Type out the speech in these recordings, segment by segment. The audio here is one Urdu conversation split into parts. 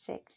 6,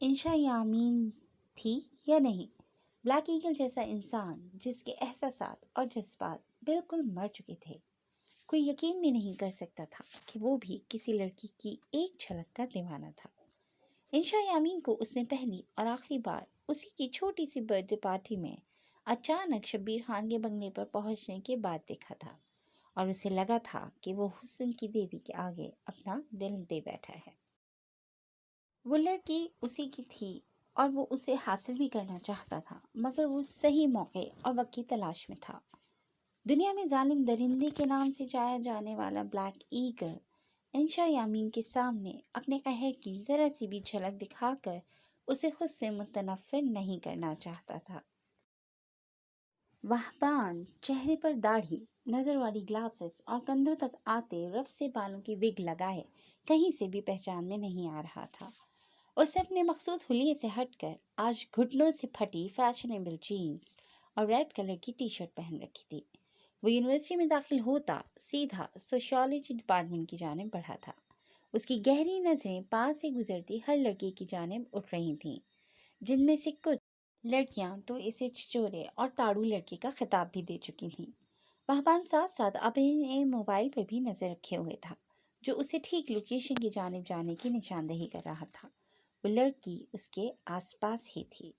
انشا یامین تھی یا نہیں؟ بلیک ایگل جیسا انسان جس کے احساسات اور جذبات بالکل مر چکے تھے، کوئی یقین بھی نہیں کر سکتا تھا کہ وہ بھی کسی لڑکی کی ایک جھلک کا دیوانہ تھا۔ انشا یامین کو اس نے پہلی اور آخری بار اسی کی چھوٹی سی برتھ ڈے پارٹی میں اچانک شبیر خان کے بنگلے پر پہنچنے کے بعد دیکھا تھا، اور اسے لگا تھا کہ وہ حسن کی دیوی کے آگے اپنا دل دے بیٹھا ہے۔ وہ لڑکی اسی کی تھی اور وہ اسے حاصل بھی کرنا چاہتا تھا، مگر وہ صحیح موقع اور وقت کی تلاش میں تھا۔ دنیا میں ظالم درندے کے نام سے جایا جانے والا بلیک ایگل انشا یامین کے سامنے اپنے قہر کی ذرا سی بھی جھلک دکھا کر اسے خود سے متنفر نہیں کرنا چاہتا تھا۔ وہبان چہرے پر داڑھی، نظر والی گلاسز اور کندھوں تک آتے رف سے بالوں کی وگ لگائے کہیں سے بھی پہچان میں نہیں آ رہا تھا۔ اس نے اپنے مخصوص حلیے سے ہٹ کر آج گھٹنوں سے پھٹی فیشنیبل جینز اور ریڈ کلر کی ٹی شرٹ پہن رکھی تھی۔ وہ یونیورسٹی میں داخل ہوتا سیدھا سوشیالوجی ڈپارٹمنٹ کی جانب بڑھا تھا۔ اس کی گہری نظریں پاس سے گزرتی ہر لڑکی کی جانب اٹھ رہی تھیں، جن میں سے کچھ لڑکیاں تو اسے چھچورے اور تاڑو لڑکے کا خطاب بھی دے چکی تھیں۔ وہبان ساتھ ساتھ اپنے موبائل پر بھی نظر رکھے ہوئے تھا، جو اسے ٹھیک لوکیشن کی جانب جانے کی نشاندہی کر رہا تھا۔ وہ لڑکی اس کے آس پاس ہی تھی۔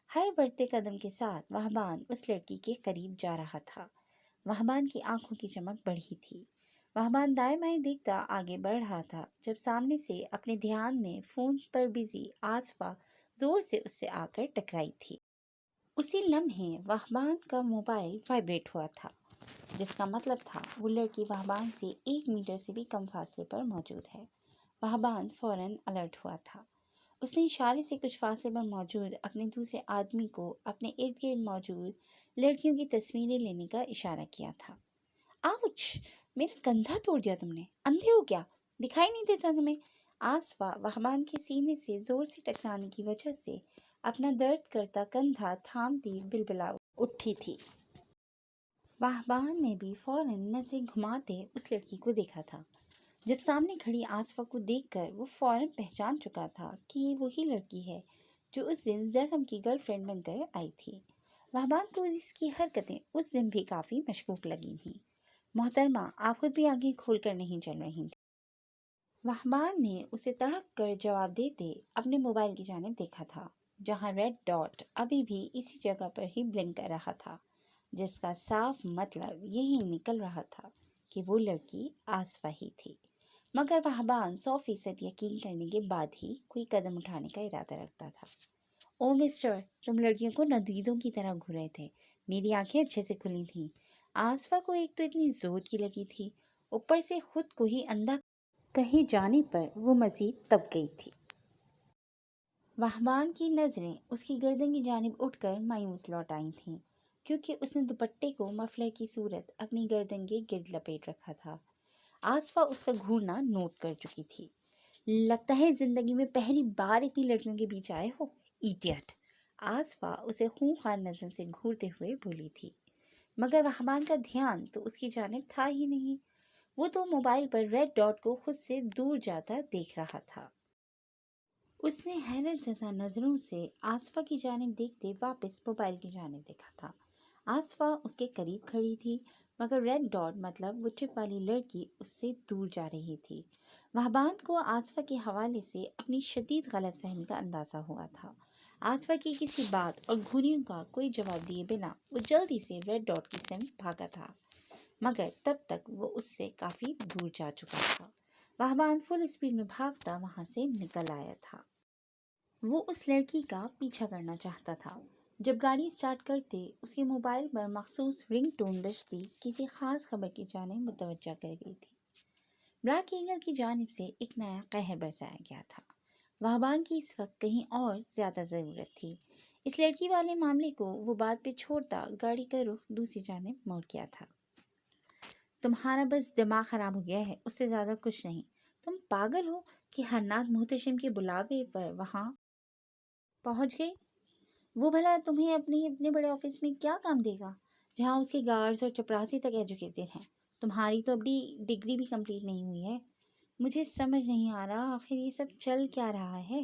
ہر بڑھتے قدم کے ساتھ وہبان اس لڑکی کے قریب جا رہا تھا۔ وہبان کی آنکھوں کی چمک بڑھی تھی۔ وہبان دائیں بائیں دیکھتا آگے بڑھ رہا تھا جب سامنے سے اپنے دھیان میں فون پر بزی آصفہ زور سے اس سے آ کر ٹکرائی تھی۔ اسی لمحے وہبان کا موبائل وائبریٹ ہوا تھا، جس کا مطلب تھا وہ لڑکی وہبان سے 1 میٹر سے بھی کم فاصلے پر موجود ہے۔ وہبان فوراً الرٹ ہوا تھا۔ اس نے اشارے سے کچھ فاصلے پر موجود اپنے دوسرے آدمی کو اپنے ارد گرد موجود لڑکیوں کی تصویریں لینے کا اشارہ کیا تھا۔ آؤچ! میرا کندھا توڑ دیا تم نے، اندھے ہو کیا؟ دکھائی نہیں دیتا تمہیں؟ آصفہ وہبان کے سینے سے زور سے ٹکرانے کی وجہ سے اپنا درد کرتا کندھا تھامتی بلبلا اٹھی تھی۔ وہبان نے بھی فوراً نظریں گھماتے اس لڑکی کو دیکھا تھا۔ جب سامنے کھڑی آصفہ کو دیکھ کر وہ فوراً پہچان چکا تھا کہ یہ وہی لڑکی ہے جو اس دن زخم کی گرل فرینڈ بن کر آئی تھی۔ وہبان کو اس کی حرکتیں اس دن بھی کافی مشکوک لگی تھیں۔ محترمہ، آپ خود بھی آنکھیں کھول کر نہیں چل رہی تھیں۔ وہبان نے اسے تڑک کر جواب دیتے اپنے موبائل کی جانب دیکھا تھا، جہاں ریڈ ڈاٹ ابھی بھی اسی جگہ پر ہی بلنک کر رہا تھا، جس کا صاف مطلب یہی نکل رہا تھا کہ وہ لڑکی آصفہ ہی تھی۔ مگر وہبان 100% یقین کرنے کے بعد ہی کوئی قدم اٹھانے کا ارادہ رکھتا تھا۔ او مسٹر، تم لڑکیوں کو ندیدوں کی طرح گھورے تھے۔ میری آنکھیں اچھے سے کھلی تھیں۔ آصفہ کو ایک تو اتنی زور کی لگی تھی، اوپر سے خود کو ہی اندھا کہے جانے پر وہ مزید تپ گئی تھی۔ وہبان کی نظریں اس کی گردن کی جانب اٹھ کر مایوس لوٹ آئی تھیں، کیونکہ اس نے دوپٹے کو مفلر کی صورت اپنی گردن کے گرد لپیٹ رکھا تھا۔ آصفہ اس کا گھورنا نوٹ کر چکی تھی۔ لگتا ہے زندگی میں پہلی بار اتنی لڑکیوں کے بیچ آئے ہو، ایڈیٹ! آصفہ اسے خونخوار نظروں سے گھورتے ہوئے بولی تھی، مگر وہبان کا دھیان تو اس کی جانب تھا ہی نہیں۔ وہ تو موبائل پر ریڈ ڈاٹ کو خود سے دور جاتا دیکھ رہا تھا۔ اس نے حیرت زدہ نظروں سے آصفہ کی جانب دیکھتے واپس موبائل کی جانب دیکھا تھا۔ آصفہ اس کے قریب کھڑی تھی، مگر ریڈ ڈاٹ مطلب وہ چپ والی لڑکی اس سے دور جا رہی تھی۔ وہبان کو آصفہ کے حوالے سے اپنی شدید غلط فہمی کا اندازہ ہوا تھا۔ آصفہ کی کسی بات اور گھوریوں کا کوئی جواب دیے بنا وہ جلدی سے ریڈ ڈاٹ کی سمت بھاگا تھا، مگر تب تک وہ اس سے کافی دور جا چکا تھا۔ وہبان فل اسپیڈ میں بھاگتا وہاں سے نکل آیا تھا۔ وہ اس لڑکی کا پیچھا کرنا چاہتا تھا۔ جب گاڑی اسٹارٹ کرتے اس کے موبائل پر مخصوص رنگ ٹون بجتی کسی خاص خبر کی جانب متوجہ کر گئی تھی۔ بلیک ایگل کی جانب سے ایک نیا قہر برسایا گیا تھا۔ وہبان کی اس وقت کہیں اور زیادہ ضرورت تھی۔ اس لڑکی والے معاملے کو وہ بات پہ چھوڑتا گاڑی کا رخ دوسری جانب موڑ گیا تھا۔ تمہارا بس دماغ خراب ہو گیا ہے، اس سے زیادہ کچھ نہیں۔ تم پاگل ہو کہ حنات محتشم کے بلاوے پر وہاں پہنچ گئی؟ وہ بھلا تمہیں اپنے بڑے آفس میں کیا کام دے گا، جہاں اس کے گارڈز اور چپراسی تک ایجوکیٹڈ ہیں؟ تمہاری تو ابھی ڈگری بھی کمپلیٹ نہیں ہوئی ہے۔ مجھے سمجھ نہیں آ رہا آخر یہ سب چل کیا رہا ہے۔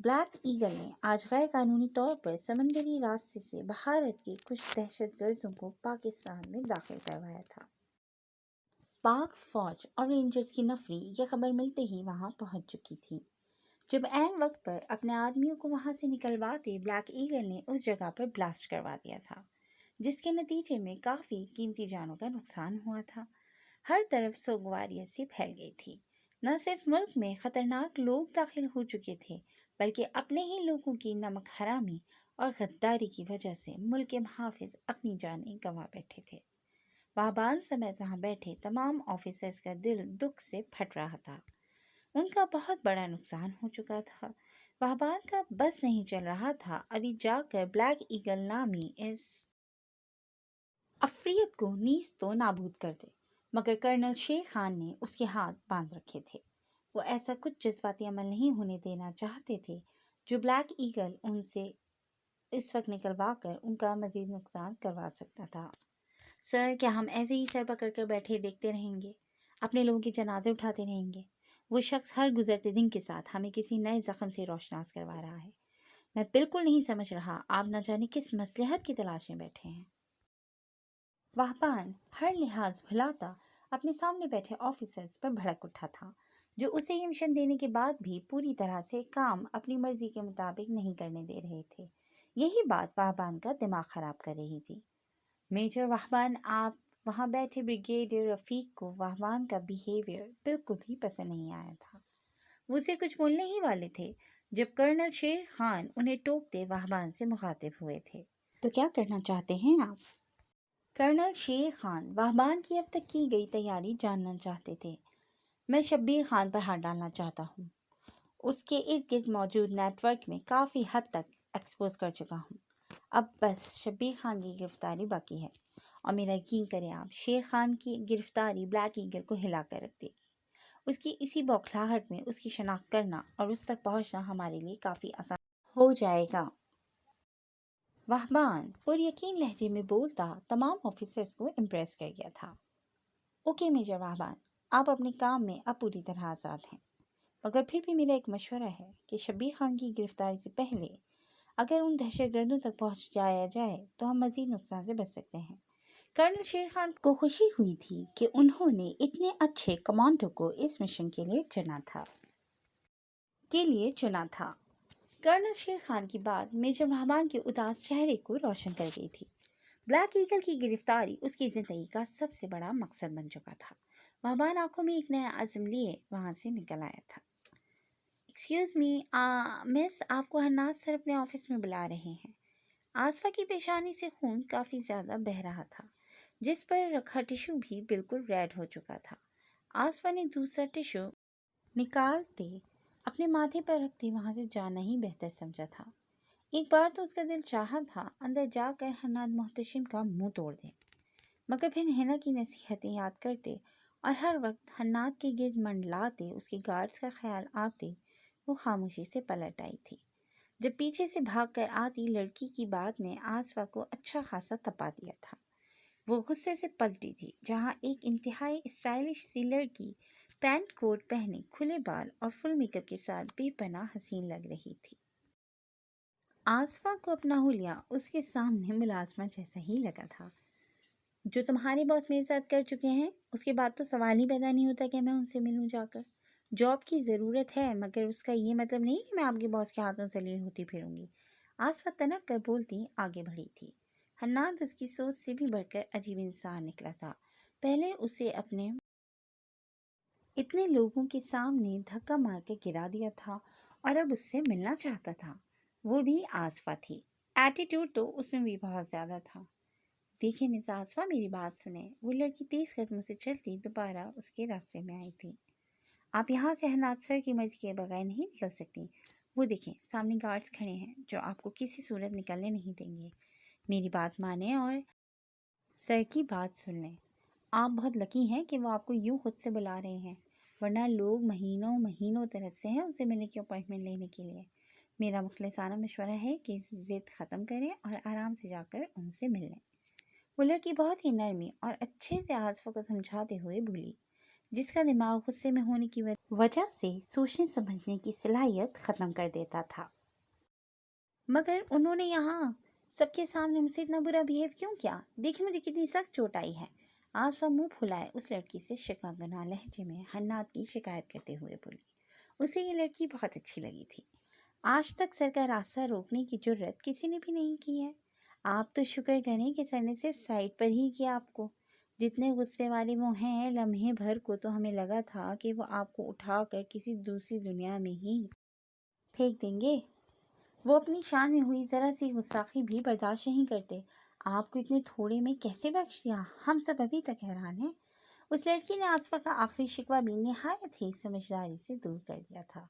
بلیک ایگل نے آج غیر قانونی طور پر سمندری راستے سے بھارت کے کچھ دہشت گردوں کو پاکستان میں داخل کروایا تھا۔ پاک فوج اور رینجرز کی نفری یہ خبر ملتے ہی وہاں پہنچ چکی تھی۔ جب عین وقت پر اپنے آدمیوں کو وہاں سے نکلواتے، بلیک ایگل نے اس جگہ پر بلاسٹ کروا دیا تھا، جس کے نتیجے میں کافی قیمتی جانوں کا نقصان ہوا تھا۔ ہر طرف سوگواریت سی پھیل گئی تھی۔ نہ صرف ملک میں خطرناک لوگ داخل ہو چکے تھے، بلکہ اپنے ہی لوگوں کی نمک حرامی اور غداری کی وجہ سے ملک کے محافظ اپنی جانیں گنوا بیٹھے تھے۔ وہبان سمیت وہاں بیٹھے تمام آفیسرز کا دل دکھ سے پھٹ رہا تھا۔ ان کا بہت بڑا نقصان ہو چکا تھا۔ وہبان کا بس نہیں چل رہا تھا ابھی جا کر بلیک ایگل نامی اس عفریت کو نیز تو نابود کر دے، مگر کرنل شیر خان نے اس کے ہاتھ باندھ رکھے تھے۔ وہ ایسا کچھ جذباتی عمل نہیں ہونے دینا چاہتے تھے جو بلیک ایگل ان سے اس وقت نکلوا کر ان کا مزید نقصان کروا سکتا تھا۔ سر، کیا ہم ایسے ہی سر پکڑ کر بیٹھے دیکھتے رہیں گے؟ اپنے لوگوں کے جنازے اٹھاتے رہیں گے؟ وہ شخص ہر گزرتے دن کے ساتھ ہمیں کسی نئے زخم سے روشناس کروا رہا ہے۔ میں بالکل نہیں سمجھ رہا آپ نہ جانے کس مصلحت کی تلاش میں بیٹھے ہیں۔ وہبان ہر لحاظ بھلاتا اپنے سامنے بیٹھے آفیسرز پر بھڑک اٹھا تھا، جو اسے یہ مشن دینے کے بعد بھی پوری طرح سے کام اپنی مرضی کے مطابق نہیں کرنے دے رہے تھے۔ یہی بات وہبان کا دماغ خراب کر رہی تھی۔ میجر وہبان، آپ وہاں بیٹھے بریگیڈیئر رفیق کو وہبان کا بیہیویئر بالکل بھی پسند نہیں آیا تھا۔ وہ اسے کچھ بولنے ہی والے تھے جب کرنل شیر خان انہیں ٹوکتے وہبان سے مخاطب ہوئے تھے۔ تو کیا کرنا چاہتے ہیں آپ؟ کرنل شیر خان وہبان کی اب تک کی گئی تیاری جاننا چاہتے تھے۔ میں شبیر خان پر ہاتھ ڈالنا چاہتا ہوں۔ اس کے ارد گرد موجود نیٹ ورک میں کافی حد تک ایکسپوز کر چکا ہوں۔ اب بس شبیر خان کی گرفتاری باقی ہے، اور میرا یقین کریں آپ، شیر خان کی گرفتاری بلیک ایگل کو ہلا کر رکھ دے گی۔ اس کی اسی بوکھلاہٹ میں اس کی شناخت کرنا اور اس تک پہنچنا ہمارے لیے کافی آسان ہو جائے گا۔ وہبان پر یقین لہجے میں بولتا تمام آفیسرز کو امپریس کر گیا تھا۔ اوکے میجر وہبان، آپ اپنے کام میں اب پوری طرح آزاد ہیں، مگر پھر بھی میرا ایک مشورہ ہے کہ شبیر خان کی گرفتاری سے پہلے اگر ان دہشت گردوں تک پہنچ جایا جائے تو ہم مزید نقصان سے بچ سکتے ہیں۔ کرنل شیر خان کو خوشی ہوئی تھی کہ انہوں نے اتنے اچھے کمانڈو کو اس مشن کے لیے چنا تھا۔ کرنل شیر خان کی بات میجر وہبان کے اداس چہرے کو روشن کر گئی تھی۔ بلیک ایگل کی گرفتاری اس کی زندگی کا سب سے بڑا مقصد بن چکا تھا۔ وہبان آنکھوں میں ایک نیا عزم لیے وہاں سے نکل آیا تھا۔ ایکسکیوز می مس، آپ کو حناط سر اپنے آفس میں بلا رہے ہیں۔ آصفہ کی پیشانی سے خون کافی زیادہ بہہ رہا تھا، جس پر رکھا ٹشو بھی بالکل ریڈ ہو چکا تھا۔ آصفہ نے دوسرا ٹشو نکالتے اپنے ماتھے پر رکھتے وہاں سے جانا ہی بہتر سمجھا تھا۔ ایک بار تو اس کا دل چاہا تھا اندر جا کر حناط محتشم کا منہ توڑ دے، مگر پھر ہینا کی نصیحتیں یاد کرتے اور ہر وقت حناط کے گرد منڈلاتے اس کے گارڈز کا خیال آتے وہ خاموشی سے پلٹ آئی تھی۔ جب پیچھے سے بھاگ کر آتی لڑکی کی بات نے آصفہ کو اچھا خاصا تپا دیا تھا۔ وہ غصے سے پلٹی تھی، جہاں ایک انتہائی اسٹائلش سی لڑکی پینٹ کوٹ پہنے کھلے بال اور فل میک اپ کے ساتھ بے پناہ حسین لگ رہی تھی۔ آصفہ کو اپنا حلیہ اس کے سامنے ملازمہ جیسا ہی لگا تھا۔ جو تمہارے باس میرے ساتھ کر چکے ہیں، اس کے بعد تو سوال ہی پیدا نہیں ہوتا کہ میں ان سے ملوں جا کر۔ جاب کی ضرورت ہے، مگر اس کا یہ مطلب نہیں کہ میں آپ کے باس کے ہاتھوں ذلیل ہوتی پھروں گی۔ آصفہ تنک کر بولتی آگے بڑھی تھی۔ حناط اس کی سوچ سے بھی بڑھ کر عجیب انسان نکلا تھا۔ پہلے اسے اپنے اتنے لوگوں کے سامنے دھکا مار کے گرا دیا تھا اور اب اس سے ملنا چاہتا تھا۔ وہ بھی آصفہ تھی۔ ایٹیٹیوڈ تو اس میں بھی بہت زیادہ تھا۔ دیکھیں مس آصفہ، میری بات سنیں۔ وہ لڑکی تیز قدموں سے چلتی دوبارہ اس کے راستے میں آئی تھی۔ آپ یہاں سے حناط سر کی مرضی کے بغیر نہیں نکل سکتی۔ وہ دیکھیں سامنے گارڈز کھڑے ہیں جو آپ کو کسی صورت نکلنے نہیں دیں گے۔ میری بات مانیں اور سر کی بات سن لیں۔ آپ بہت لکی ہیں کہ وہ آپ کو یوں خود سے بلا رہے ہیں، ورنہ لوگ مہینوں مہینوں ترستے ہیں ان سے ملنے کی اپائنٹمنٹ لینے کے لیے۔ میرا مخلصانہ مشورہ ہے کہ ضد ختم کریں اور آرام سے جا کر ان سے مل لیں۔ وہ لڑکی بہت ہی نرمی اور اچھے سے آصفہ کو سمجھاتے ہوئے بولی، جس کا دماغ غصے میں ہونے کی وجہ سے سوچنے سمجھنے کی صلاحیت ختم کر دیتا تھا۔ مگر انہوں نے یہاں سب کے سامنے مجھ سے اتنا برا بیہیو کیوں کیا؟ دیکھیں مجھے کتنی سخت چوٹ آئی ہے۔ آصفہ منہ پھلائے اس لڑکی سے شکوہ گناہ لہجے میں حناد کی شکایت کرتے ہوئے بولی۔ اسے یہ لڑکی بہت اچھی لگی تھی۔ آج تک سر کا راستہ روکنے کی جرت کسی نے بھی نہیں کی ہے۔ آپ تو شکر کریں کہ سر نے صرف سائڈ پر ہی کیا آپ کو۔ جتنے غصے والے وہ ہیں، لمحے بھر کو تو ہمیں لگا تھا کہ وہ آپ کو اٹھا کر کسی دوسری دنیا میں ہی پھینک دیں گے۔ وہ اپنی شان میں ہوئی ذرا سی گستاخی بھی برداشت نہیں کرتے۔ آپ کو اتنے تھوڑے میں کیسے بخش دیا؟ ہم سب ابھی تک حیران ہیں۔ اس لڑکی نے آصفہ کا آخری شکوہ بھی نہایت ہی سمجھداری سے دور کر دیا تھا،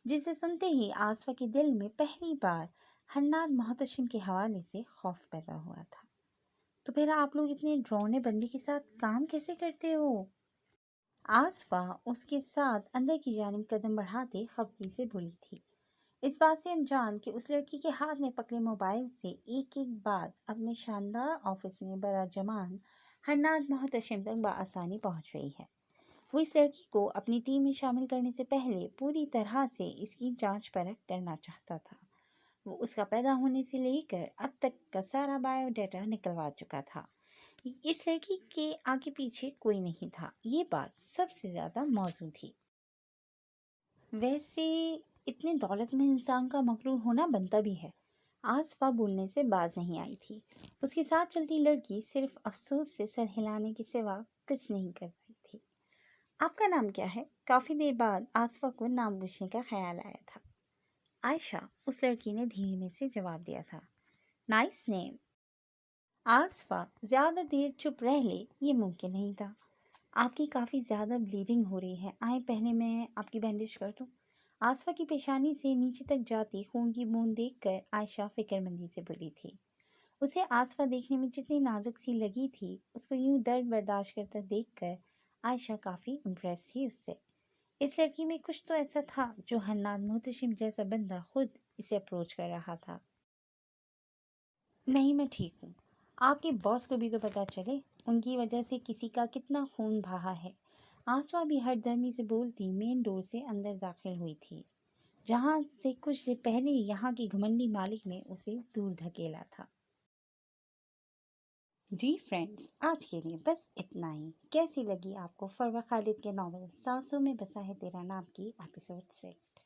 جسے سنتے ہی آصفہ کے دل میں پہلی بار حناد محتشم کے حوالے سے خوف پیدا ہوا تھا۔ تو پھر آپ لوگ اتنے ڈرونے بندی کے ساتھ کام کیسے کرتے ہو؟ آصفہ اس کے ساتھ اندر کی جانب قدم بڑھاتے خفگی سے بولی تھی، اس بات سے انجان کہ اس لڑکی کے ہاتھ میں پکڑے موبائل سے ایک ایک بات اپنے شاندار آفس میں براجمان حناد محتشم تک بآسانی پہنچ رہی ہے۔ وہ اس لڑکی کو اپنی ٹیم میں شامل کرنے سے پہلے پوری طرح سے اس کی جانچ پرکھ کرنا چاہتا تھا۔ وہ اس کا پیدا ہونے سے لے کر اب تک کا سارا بایو ڈیٹا نکلوا چکا تھا۔ اس لڑکی کے آگے پیچھے کوئی نہیں تھا، یہ بات سب سے زیادہ موزوں تھی۔ ویسے اتنے دولت میں انسان کا مغرور ہونا بنتا بھی ہے۔ آصفہ بولنے سے باز نہیں آئی تھی۔ اس کے ساتھ چلتی لڑکی صرف افسوس سے سر ہلانے کے سوا کچھ نہیں کر پائی تھی۔ آپ کا نام کیا ہے؟ کافی دیر بعد آصفہ کو نام پوچھنے کا خیال آیا تھا۔ عائشہ، اس لڑکی نے دھیمے سے جواب دیا تھا۔ نائس نیم۔ آصفہ زیادہ دیر چپ رہ لے یہ ممکن نہیں تھا۔ آپ کی کافی زیادہ بلیڈنگ ہو رہی ہے، آئیں پہلے میں آپ کی بینڈیج کر دوں۔ آصفہ کی پیشانی سے نیچے تک جاتی خون کی بوند دیکھ کر عائشہ فکر مندی سے بولی تھی۔ اسے آصفہ دیکھنے میں جتنی نازک سی لگی تھی، اس کو یوں درد برداشت کرتا دیکھ کر عائشہ کافی امپریس تھی اس سے۔ اس لڑکی میں کچھ تو ایسا تھا جو حناد محتشم جیسا بندہ خود اسے اپروچ کر رہا تھا۔ نہیں، میں ٹھیک ہوں۔ آپ کے باس کو بھی تو پتہ چلے، ان کی وجہ سے کسی کا کتنا خون بہا ہے۔ آصفہ بھی ہر دھرمی سے بولتی مین ڈور سے اندر داخل ہوئی تھی، جہاں سے کچھ دیر پہلے یہاں کے گھمنڈی مالک نے اسے دور دھکیلا تھا۔ جی فرینڈز، آج کے لیے بس اتنا ہی۔ کیسی لگی آپ کو فروہ خالد کے ناول سانسوں میں بسا ہے تیرا نام کی ایپیسوڈ 6؟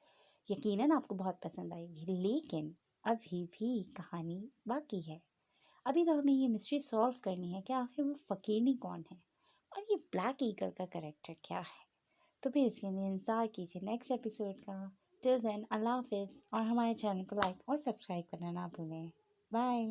یقیناً آپ کو بہت پسند آئے گی، لیکن ابھی بھی کہانی باقی ہے۔ ابھی تو ہمیں یہ مسٹری سالو کرنی ہے کہ آخر وہ فقینی کون ہے اور یہ بلیک ایگل کا کریکٹر کیا ہے۔ تو پھر اس کے لیے انتظار کیجیے نیکسٹ ایپیسوڈ کا۔ ٹل دین اللہ حافظ، اور ہمارے چینل کو لائک اور سبسکرائب کرنا نہ بھولیں۔ بائے۔